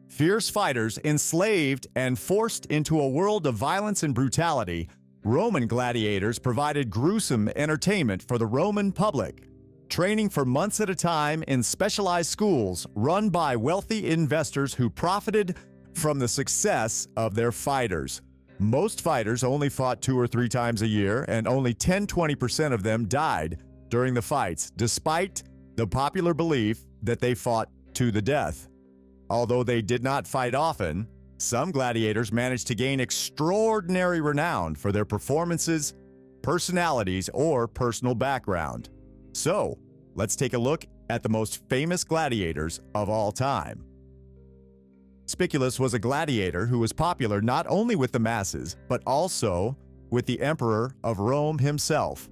Fierce fighters enslaved and forced into a world of violence and brutality, Roman gladiators provided gruesome entertainment for the Roman public, training for months at a time in specialized schools run by wealthy investors who profited from the success of their fighters. Most fighters only fought 2 or 3 times a year, and only 10–20% of them died during the fights, despite the popular belief that they fought to the death. Although they did not fight often, some gladiators managed to gain extraordinary renown for their performances, personalities, or personal background. So, let's take a look at the most famous gladiators of all time. Spiculus was a gladiator who was popular not only with the masses, but also with the emperor of Rome himself,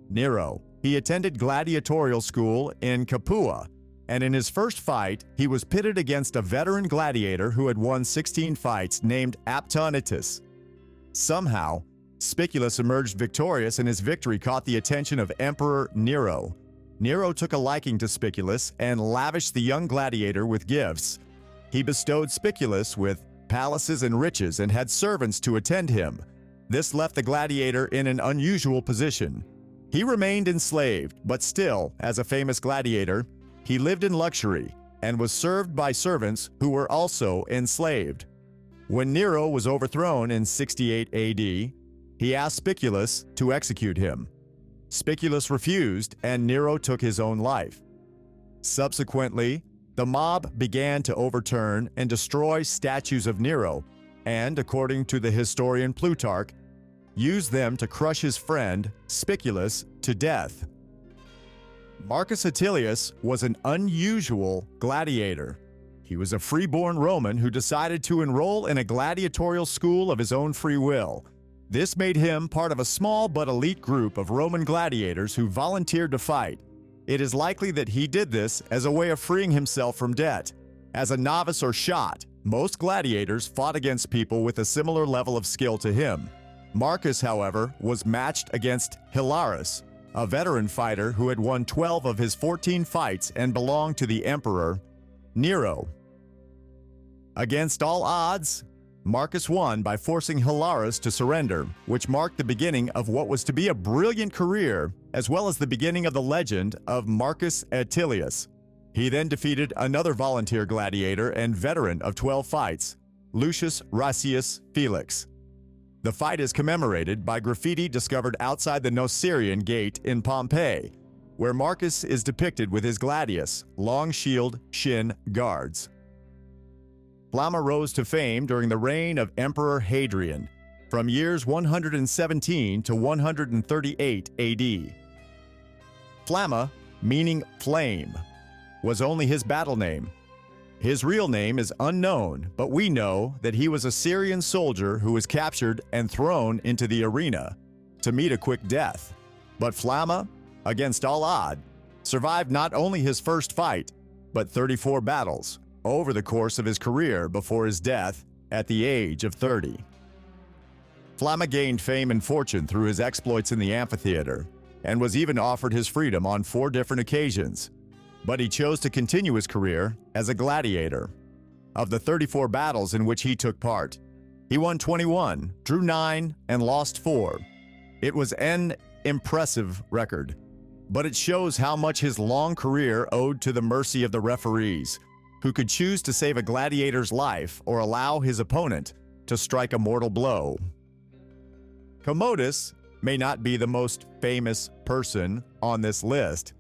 Nero. He attended gladiatorial school in Capua, and in his first fight, he was pitted against a veteran gladiator who had won 16 fights named Atius. Somehow, Spiculus emerged victorious, and his victory caught the attention of Emperor Nero. Nero took a liking to Spiculus and lavished the young gladiator with gifts. He bestowed Spiculus with palaces and riches and had servants to attend him. This left the gladiator in an unusual position. He remained enslaved, but still, as a famous gladiator, he lived in luxury and was served by servants who were also enslaved. When Nero was overthrown in 68 AD, he asked Spiculus to execute him. Spiculus refused, and Nero took his own life. Subsequently, the mob began to overturn and destroy statues of Nero, and, according to the historian Plutarch, used them to crush his friend, Spiculus, to death. Marcus Attilius was an unusual gladiator. He was a freeborn Roman who decided to enroll in a gladiatorial school of his own free will. This made him part of a small but elite group of Roman gladiators who volunteered to fight. It is likely that he did this as a way of freeing himself from debt. As a novice or shot, most gladiators fought against people with a similar level of skill to him. Marcus, however, was matched against Hilarus, a veteran fighter who had won 12 of his 14 fights and belonged to the emperor, Nero. Against all odds, Marcus won by forcing Hilarus to surrender, which marked the beginning of what was to be a brilliant career, as well as the beginning of the legend of Marcus Attilius. He then defeated another volunteer gladiator and veteran of 12 fights, Lucius Racius Felix. The fight is commemorated by graffiti discovered outside the Syrian gate in Pompeii, where Marcus is depicted with his gladius, long shield, shin guards. Flamma rose to fame during the reign of Emperor Hadrian, from years 117 to 138 AD. Flamma, meaning flame, was only his battle name. His real name is unknown, but we know that he was a Syrian soldier who was captured and thrown into the arena to meet a quick death. But Flamma, against all odds, survived not only his first fight, but 34 battles over the course of his career before his death at the age of 30. Flamma gained fame and fortune through his exploits in the amphitheater, and was even offered his freedom on 4 different occasions. But he chose to continue his career as a gladiator. Of the 34 battles in which he took part, he won 21, drew 9, and lost 4. It was an impressive record, but it shows how much his long career owed to the mercy of the referees, who could choose to save a gladiator's life or allow his opponent to strike a mortal blow. Commodus may not be the most famous person on this list,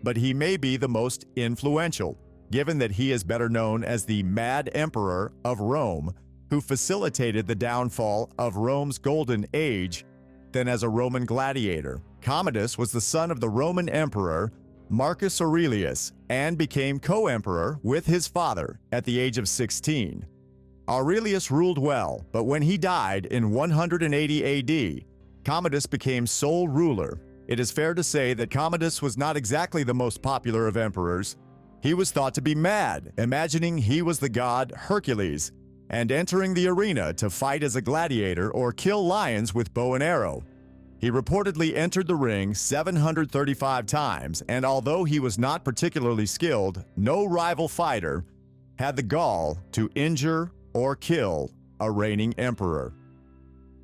but he may be the most influential, given that he is better known as the Mad Emperor of Rome, who facilitated the downfall of Rome's golden age, than as a Roman gladiator. Commodus was the son of the Roman emperor Marcus Aurelius and became co-emperor with his father at the age of 16. Aurelius ruled well, but when he died in 180 AD, Commodus became sole ruler. It is fair to say that Commodus was not exactly the most popular of emperors. He was thought to be mad, imagining he was the god Hercules, and entering the arena to fight as a gladiator or kill lions with bow and arrow. He reportedly entered the ring 735 times, and although he was not particularly skilled, no rival fighter had the gall to injure or kill a reigning emperor.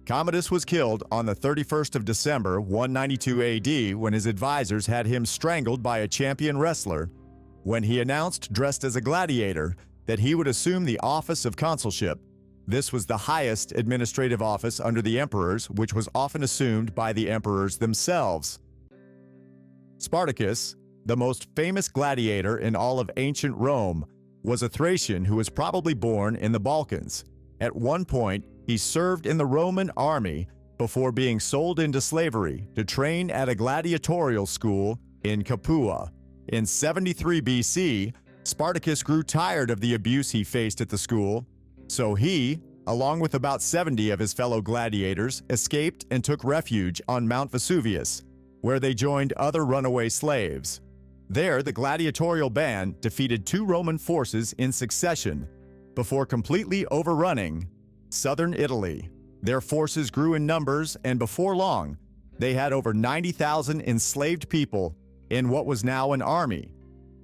Commodus was killed on the 31st of December 192 AD when his advisors had him strangled by a champion wrestler when he announced, dressed as a gladiator, that he would assume the office of consulship. This was the highest administrative office under the emperors, which was often assumed by the emperors themselves. Spartacus, the most famous gladiator in all of ancient Rome, was a Thracian who was probably born in the Balkans. At one point, he served in the Roman army before being sold into slavery to train at a gladiatorial school in Capua. In 73 BC, Spartacus grew tired of the abuse he faced at the school, so he, along with about 70 of his fellow gladiators, escaped and took refuge on Mount Vesuvius, where they joined other runaway slaves. There, the gladiatorial band defeated 2 Roman forces in succession before completely overrunning southern Italy. Their forces grew in numbers, and before long, they had over 90,000 enslaved people in what was now an army.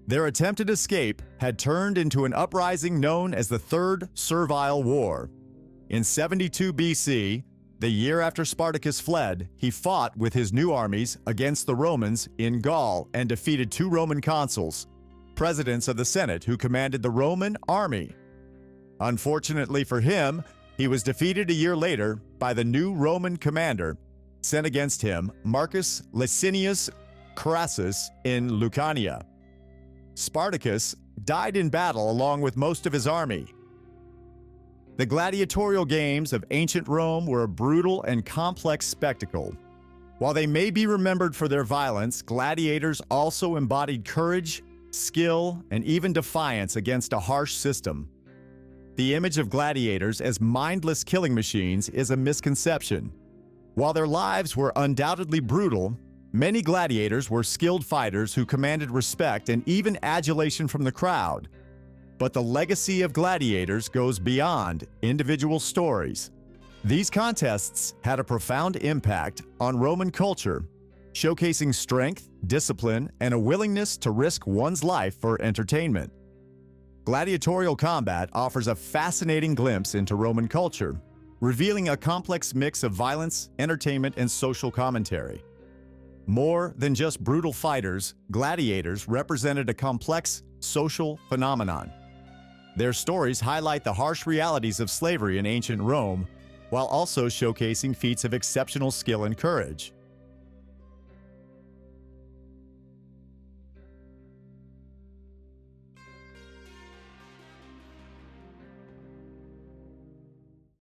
Their attempted escape had turned into an uprising known as the Third Servile War. In 72 BC, the year after Spartacus fled, he fought with his new armies against the Romans in Gaul and defeated 2 Roman consuls, presidents of the Senate who commanded the Roman army. Unfortunately for him, he was defeated a year later by the new Roman commander sent against him, Marcus Licinius Crassus, in Lucania. Spartacus died in battle along with most of his army. The gladiatorial games of ancient Rome were a brutal and complex spectacle. While they may be remembered for their violence, gladiators also embodied courage, skill, and even defiance against a harsh system. The image of gladiators as mindless killing machines is a misconception. While their lives were undoubtedly brutal, many gladiators were skilled fighters who commanded respect and even adulation from the crowd. But the legacy of gladiators goes beyond individual stories. These contests had a profound impact on Roman culture, showcasing strength, discipline, and a willingness to risk one's life for entertainment. Gladiatorial combat offers a fascinating glimpse into Roman culture, revealing a complex mix of violence, entertainment, and social commentary. More than just brutal fighters, gladiators represented a complex social phenomenon. Their stories highlight the harsh realities of slavery in ancient Rome, while also showcasing feats of exceptional skill and courage.